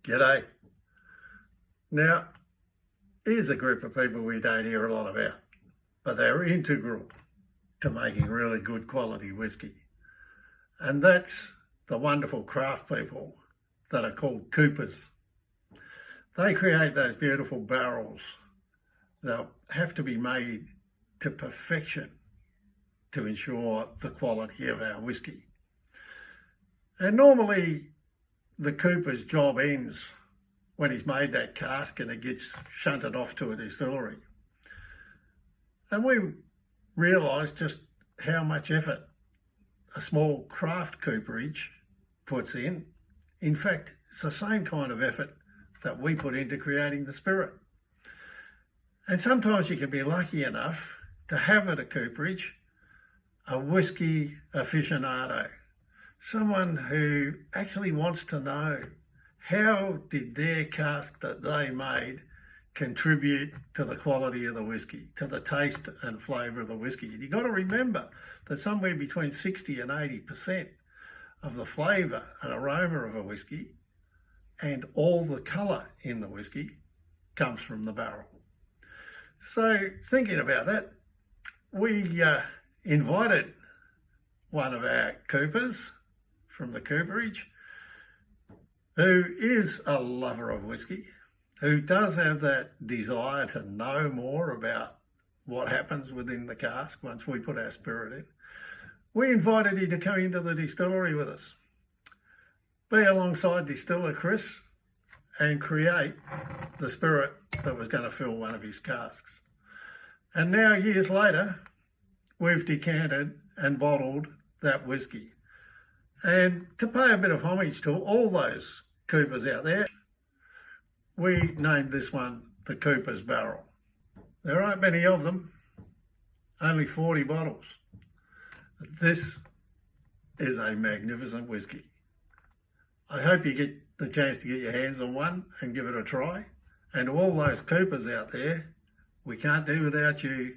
G'day. Now, here's a group of people we don't hear a lot about, but they're integral to making really good quality whisky. And that's the wonderful craft people that are called coopers. They create those beautiful barrels that have to be made to perfection to ensure the quality of our whisky. And normally the cooper's job ends when he's made that cask and it gets shunted off to a distillery. And we realise just how much effort a small craft cooperage puts in. In fact, it's the same kind of effort that we put into creating the spirit. And sometimes you can be lucky enough to have at a cooperage a whisky aficionado, someone who actually wants to know how did their cask that they made contribute to the quality of the whisky, to the taste and flavour of the whisky. And you've got to remember that somewhere between 60 and 80% of the flavour and aroma of a whisky and all the colour in the whisky comes from the barrel. So thinking about that, we invited one of our coopers from the cooperage who is a lover of whisky, who does have that desire to know more about what happens within the cask once we put our spirit in. We invited him to come into the distillery with us, be alongside distiller Chris and create the spirit that was going to fill one of his casks. And now, years later, we've decanted and bottled that whisky. And to pay a bit of homage to all those coopers out there, we named this one the Cooper's Barrel. There aren't many of them, only 40 bottles. This is a magnificent whisky. I hope you get the chance to get your hands on one and give it a try. And to all those coopers out there, we can't do without you.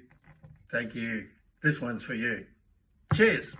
Thank you. This one's for you. Cheers.